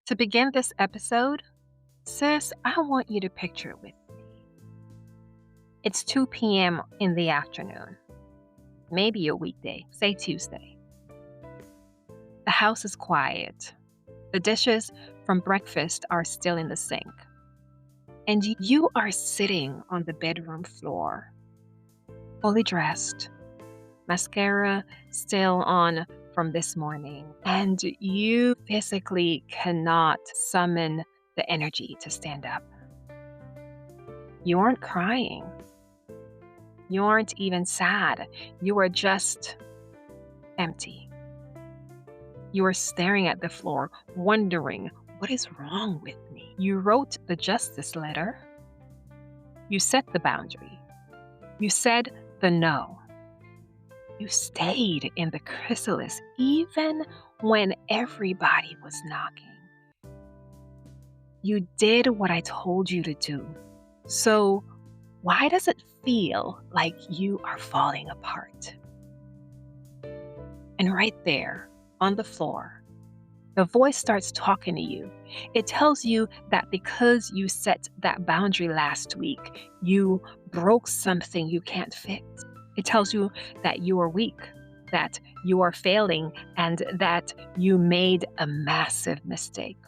To begin this episode, sis, I want you to picture it with me. It's 2 p.m. in the afternoon, maybe a weekday, say Tuesday. The house is quiet. The dishes from breakfast are still in the sink. And you are sitting on the bedroom floor, fully dressed, mascara still on from this morning, and you physically cannot summon the energy to stand up. You aren't crying. You aren't even sad. You are just empty. You are staring at the floor, wondering, what is wrong with me? You wrote the justice letter. You set the boundary. You said the no. You stayed in the chrysalis even when everybody was knocking. You did what I told you to do. So why does it feel like you are falling apart? And right there on the floor, the voice starts talking to you. It tells you that because you set that boundary last week, you broke something you can't fix. It tells you that you are weak, that you are failing, and that you made a massive mistake.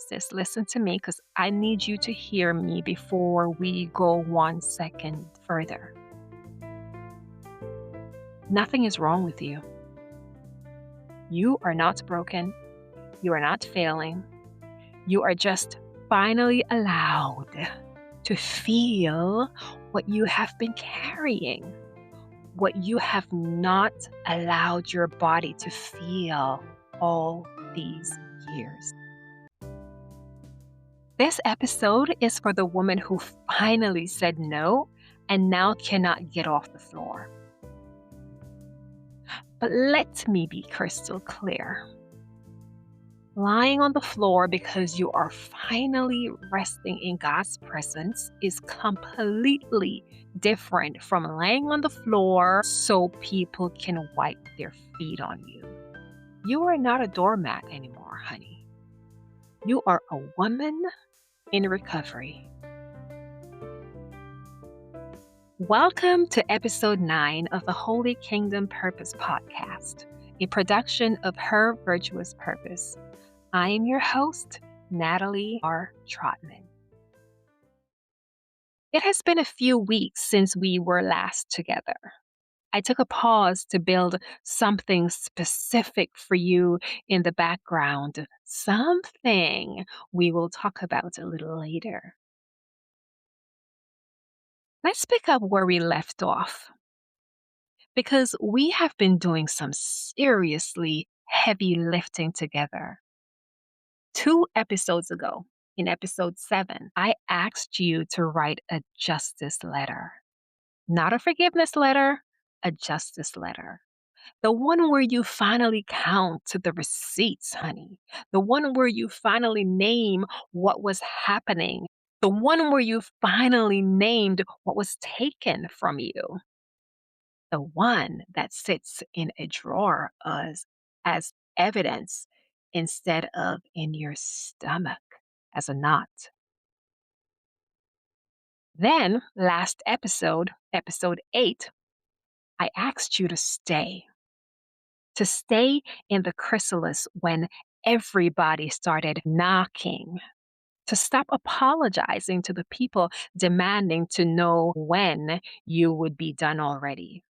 Sis, listen to me because I need you to hear me before we go 1 second further. Nothing is wrong with you. You are not broken. You are not failing. You are just finally allowed to feel what you have been carrying, what you have not allowed your body to feel all these years. This episode is for the woman who finally said no and now cannot get off the floor. But let me be crystal clear. Lying on the floor because you are finally resting in God's presence is completely different from laying on the floor so people can wipe their feet on you. You are not a doormat anymore, honey. You are a woman in recovery. Welcome to episode 9 of the Holy Kingdom Purpose podcast, a production of Her Virtuous Purpose. I am your host, Natalie R. Trotman. It has been a few weeks since we were last together. I took a pause to build something specific for you in the background, something we will talk about a little later. Let's pick up where we left off, because we have been doing some seriously heavy lifting together. 2 episodes ago, in episode 7, I asked you to write a justice letter. Not a forgiveness letter, a justice letter. The one where you finally count the receipts, honey. The one where you finally name what was happening. The one where you finally named what was taken from you. The one that sits in a drawer as evidence instead of in your stomach as a knot. Then, last episode, episode 8, I asked you to stay in the chrysalis when everybody started knocking, to stop apologizing to the people demanding to know when you would be done already.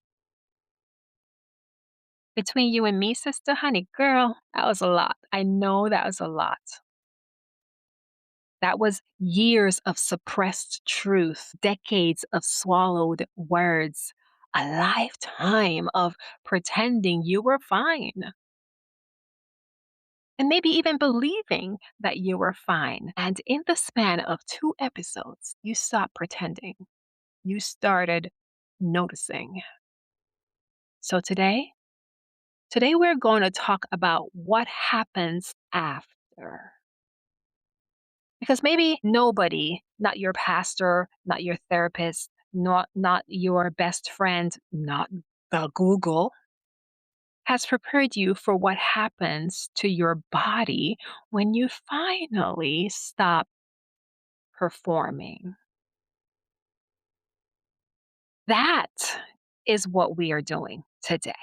Between you and me, sister, honey, girl, that was a lot. I know that was a lot. That was years of suppressed truth, decades of swallowed words, a lifetime of pretending you were fine. And maybe even believing that you were fine. And in the span of 2 episodes, you stopped pretending. You started noticing. So today we're going to talk about what happens after. Because maybe nobody, not your pastor, not your therapist, not your best friend, not the Google, has prepared you for what happens to your body when you finally stop performing. That is what we are doing today.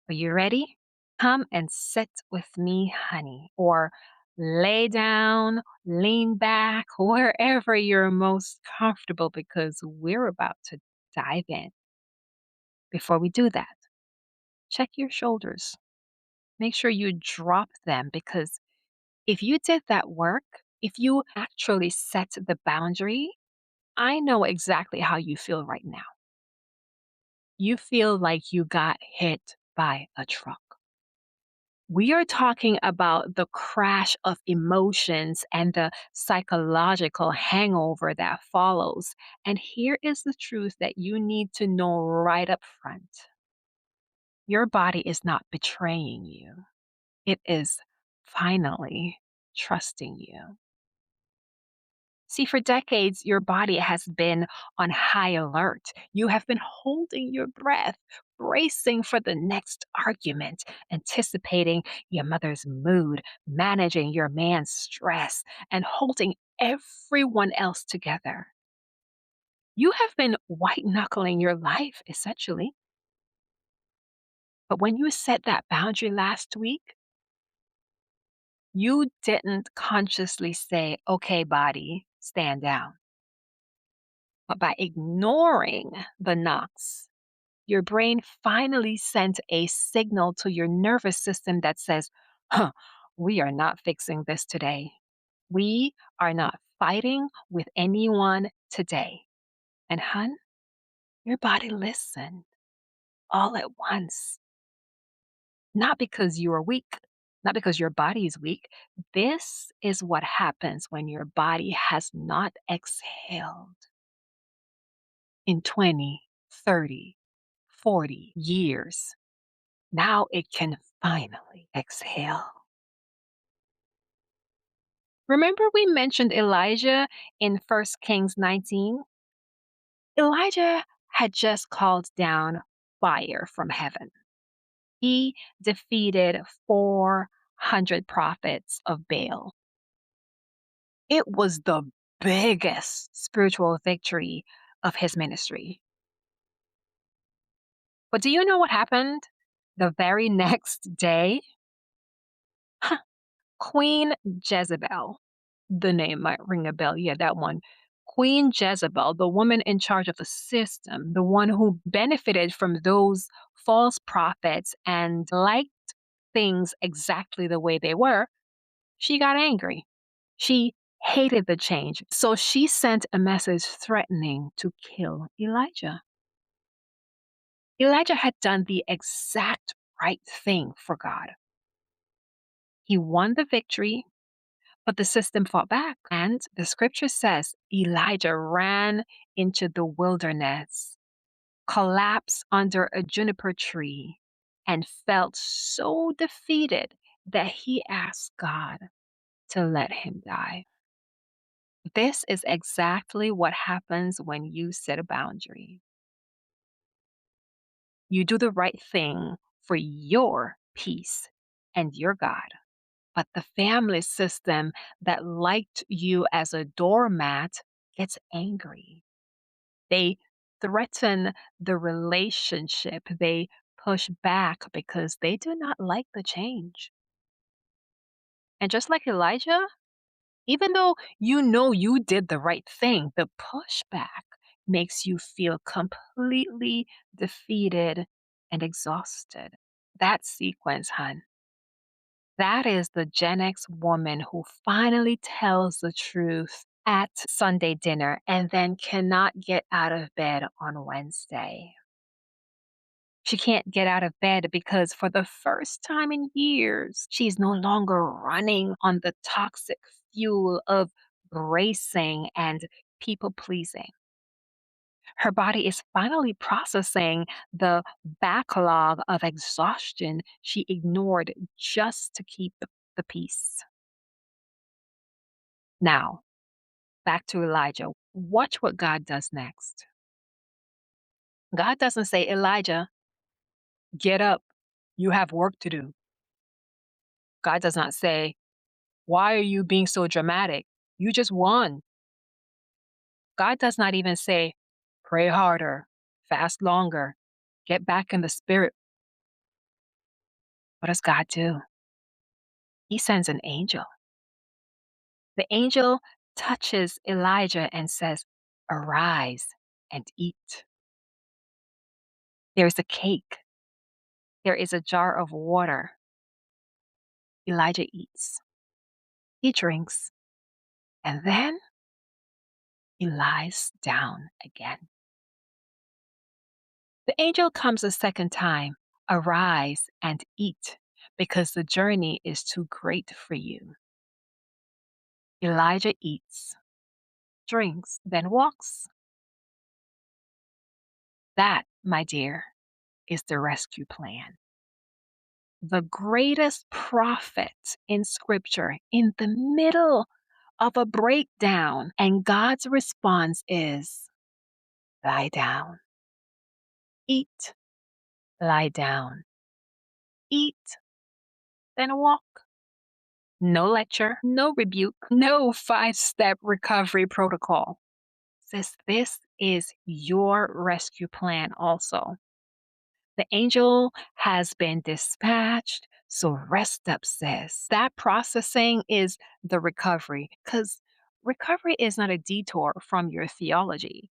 Are you ready? Come and sit with me, honey, or lay down, lean back, wherever you're most comfortable because we're about to dive in. Before we do that, check your shoulders. Make sure you drop them because if you did that work, if you actually set the boundary, I know exactly how you feel right now. You feel like you got hit by a truck. We are talking about the crash of emotions and the psychological hangover that follows. And here is the truth that you need to know right up front: your body is not betraying you, it is finally trusting you. See, for decades, your body has been on high alert. You have been holding your breath, bracing for the next argument, anticipating your mother's mood, managing your man's stress, and holding everyone else together. You have been white knuckling your life, essentially. But when you set that boundary last week, you didn't consciously say, okay, body, stand down. But by ignoring the knocks, your brain finally sent a signal to your nervous system that says, huh, we are not fixing this today. We are not fighting with anyone today. And, hun, your body listened all at once. Not because you are weak, not because your body is weak. This is what happens when your body has not exhaled in 20, 30, 40 years. Now it can finally exhale. Remember, we mentioned Elijah in 1 Kings 19? Elijah had just called down fire from heaven. He defeated 400 prophets of Baal. It was the biggest spiritual victory of his ministry. But do you know what happened the very next day? Queen Jezebel. The name might ring a bell. Yeah, that one. Queen Jezebel, the woman in charge of the system, the one who benefited from those false prophets and liked things exactly the way they were, she got angry. She hated the change. So she sent a message threatening to kill Elijah. Elijah had done the exact right thing for God. He won the victory. But the system fought back, and the scripture says Elijah ran into the wilderness, collapsed under a juniper tree, and felt so defeated that he asked God to let him die. This is exactly what happens when you set a boundary. You do the right thing for your peace and your God. But the family system that liked you as a doormat gets angry. They threaten the relationship. They push back because they do not like the change. And just like Elijah, even though you know you did the right thing, the pushback makes you feel completely defeated and exhausted. That sequence, hun, that is the Gen X woman who finally tells the truth at Sunday dinner and then cannot get out of bed on Wednesday. She can't get out of bed because for the first time in years, she's no longer running on the toxic fuel of bracing and people pleasing. Her body is finally processing the backlog of exhaustion she ignored just to keep the peace. Now, back to Elijah. Watch what God does next. God doesn't say, Elijah, get up. You have work to do. God does not say, why are you being so dramatic? You just won. God does not even say, pray harder, fast longer, get back in the spirit. What does God do? He sends an angel. The angel touches Elijah and says, arise and eat. There's a cake. There is a jar of water. Elijah eats. He drinks. And then he lies down again. The angel comes a second time. Arise and eat, because the journey is too great for you. Elijah eats, drinks, then walks. That, my dear, is the rescue plan. The greatest prophet in scripture in the middle of a breakdown, and God's response is lie down, eat, lie down, eat, then walk. No lecture, no rebuke, no 5-step recovery protocol. Says this is your rescue plan also. The angel has been dispatched, so rest up, sis. That processing is the recovery, because recovery is not a detour from your theology.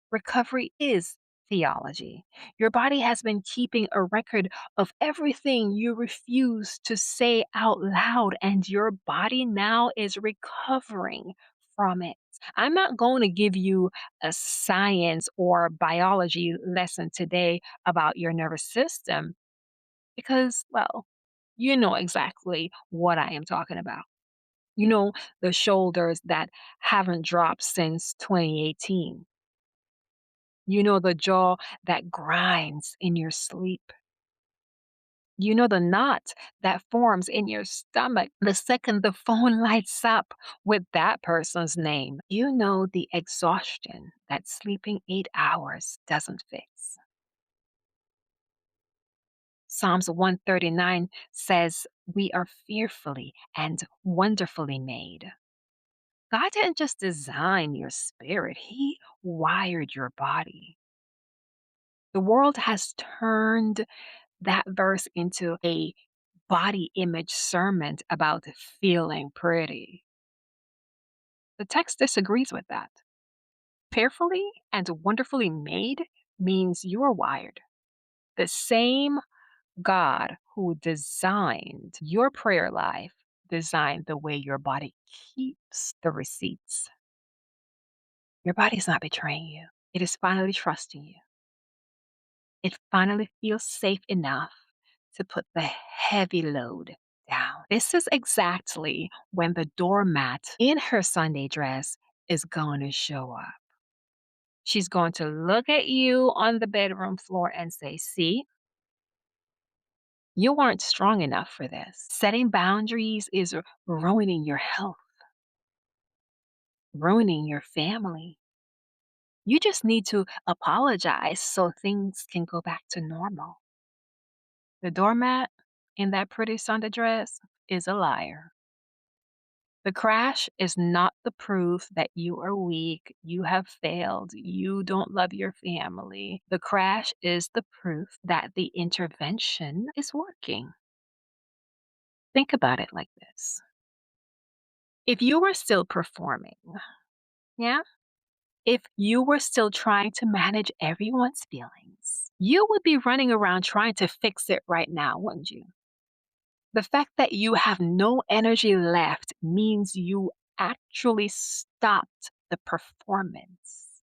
Recovery is theology. Your body has been keeping a record of everything you refuse to say out loud, and your body now is recovering from it. I'm not going to give you a science or biology lesson today about your nervous system because, well, you know exactly what I am talking about. You know, the shoulders that haven't dropped since 2018. You know the jaw that grinds in your sleep. You know the knot that forms in your stomach the second the phone lights up with that person's name. You know the exhaustion that sleeping 8 hours doesn't fix. Psalms 139 says, we are fearfully and wonderfully made. God didn't just design your spirit, He wired your body. The world has turned that verse into a body image sermon about feeling pretty. The text disagrees with that. Fearfully and wonderfully made means you're wired. The same God who designed your prayer life designed the way your body keeps the receipts. Your body's not betraying you. It is finally trusting you. It finally feels safe enough to put the heavy load down. This is exactly when the doormat in her Sunday dress is going to show up. She's going to look at you on the bedroom floor and say, see, you weren't strong enough for this. Setting boundaries is ruining your health, ruining your family. You just need to apologize so things can go back to normal. The doormat in that pretty Sunday dress is a liar. The crash is not the proof that you are weak, you have failed, you don't love your family. The crash is the proof that the intervention is working. Think about it like this. If you were still performing, yeah, if you were still trying to manage everyone's feelings, you would be running around trying to fix it right now, wouldn't you? The fact that you have no energy left means you actually stopped the performance.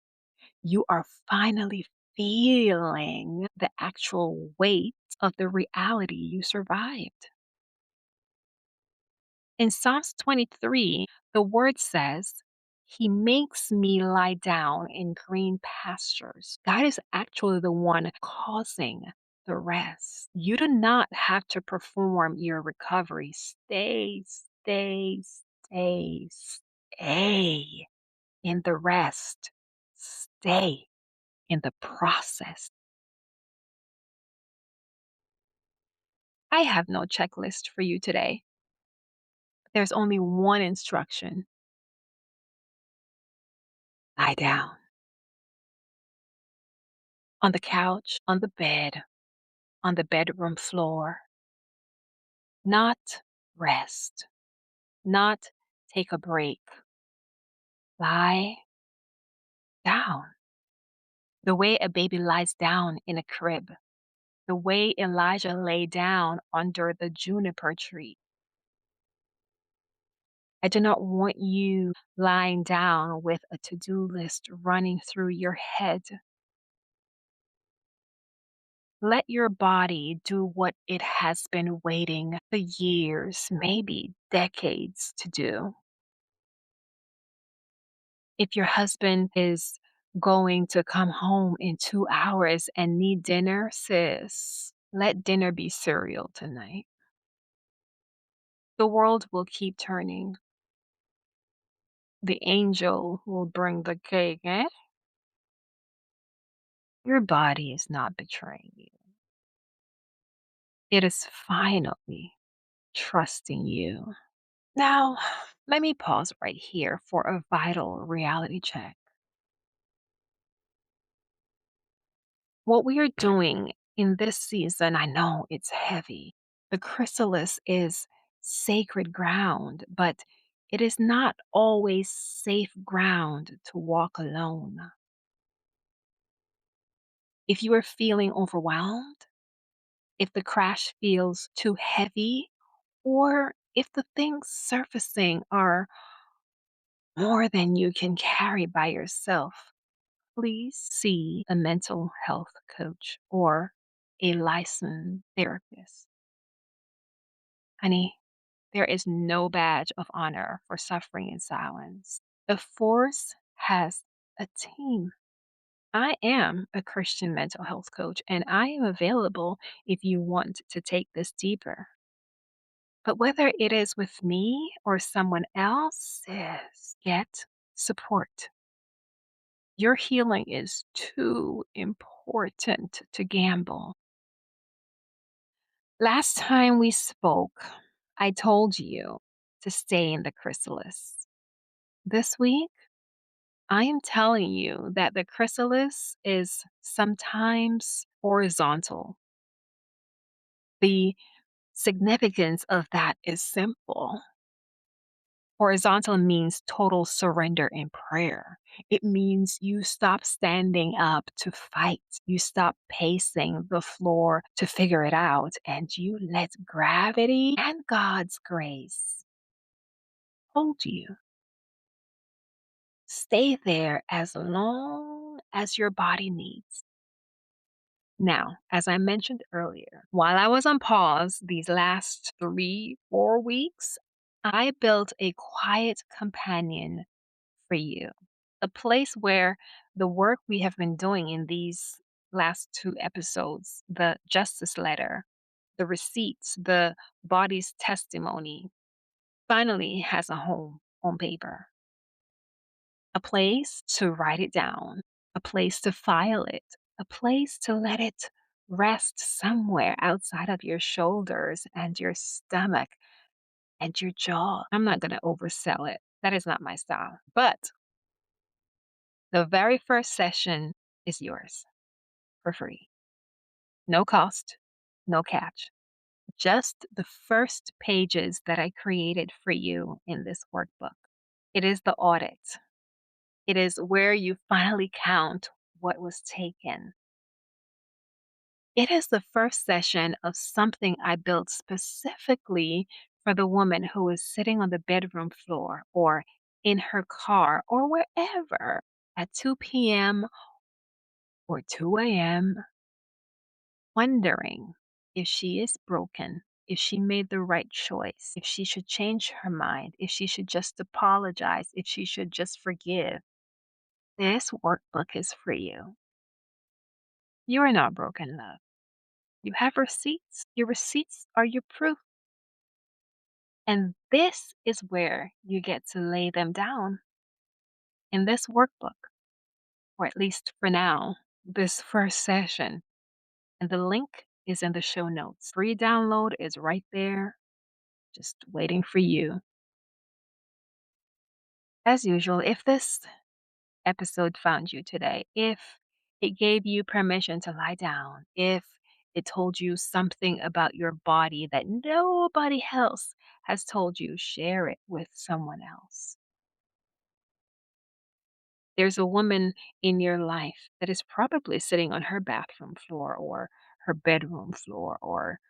You are finally feeling the actual weight of the reality you survived. In Psalms 23, the word says, He makes me lie down in green pastures. God is actually the one causing the rest. You do not have to perform your recovery. Stay, stay, stay, stay in the rest. Stay in the process. I have no checklist for you today. There's only one instruction: lie down on the couch, on the bed, on the bedroom floor. Not rest, not take a break. Lie down the way a baby lies down in a crib, the way Elijah lay down under the juniper tree. I do not want you lying down with a to do list running through your head. Let your body do what it has been waiting for years, maybe decades to do. If your husband is going to come home in 2 hours and need dinner, sis, let dinner be cereal tonight. The world will keep turning. The angel will bring the cake, eh? Your body is not betraying you. It is finally trusting you. Now, let me pause right here for a vital reality check. What we are doing in this season, I know it's heavy. The chrysalis is sacred ground, but it is not always safe ground to walk alone. If you are feeling overwhelmed, if the crash feels too heavy, or if the things surfacing are more than you can carry by yourself, please see a mental health coach or a licensed therapist. Honey, there is no badge of honor for suffering in silence. The force has a team. I am a Christian mental health coach and I am available if you want to take this deeper. But whether it is with me or someone else, get support. Your healing is too important to gamble. Last time we spoke, I told you to stay in the chrysalis. This week, I am telling you that the chrysalis is sometimes horizontal. The significance of that is simple. Horizontal means total surrender in prayer. It means you stop standing up to fight. You stop pacing the floor to figure it out, and you let gravity and God's grace hold you. Stay there as long as your body needs. Now, as I mentioned earlier, while I was on pause these last 3, 4 weeks, I built a quiet companion for you, a place where the work we have been doing in these last 2 episodes, the justice letter, the receipts, the body's testimony, finally has a home on paper, a place to write it down, a place to file it, a place to let it rest somewhere outside of your shoulders and your stomach and your jaw. I'm not going to oversell it. That is not my style. But the very first session is yours for free. No cost, no catch. Just the first pages that I created for you in this workbook. It is the audit. It is where you finally count what was taken. It is the first session of something I built specifically for the woman who is sitting on the bedroom floor or in her car or wherever at 2 p.m. or 2 a.m., wondering if she is broken, if she made the right choice, if she should change her mind, if she should just apologize, if she should just forgive. This workbook is for you. You are not broken, love. You have receipts. Your receipts are your proof. And this is where you get to lay them down in this workbook, or at least for now, this first session. And the link is in the show notes. Free download is right there, just waiting for you. As usual, if this episode found you today, if it gave you permission to lie down, if it told you something about your body that nobody else has told you, share it with someone else. There's a woman in your life that is probably sitting on her bathroom floor or her bedroom floor, or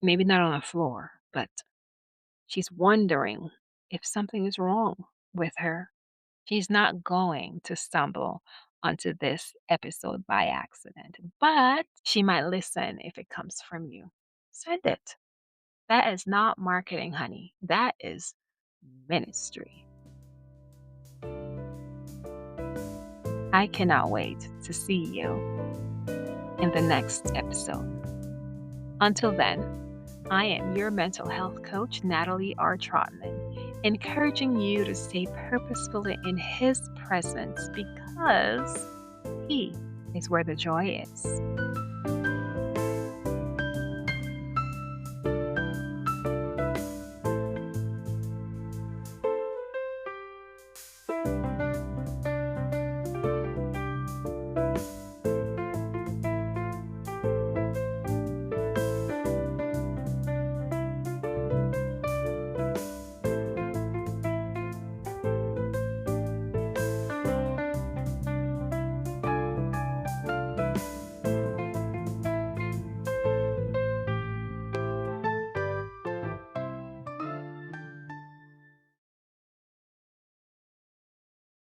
maybe not on the floor, but she's wondering if something is wrong with her. She's not going to stumble onto this episode by accident, but she might listen if it comes from you. Send it. That is not marketing, honey. That is ministry. I cannot wait to see you in the next episode. Until then, I am your mental health coach, Natalie R. Trotman, encouraging you to stay purposefully in His presence because He is where the joy is.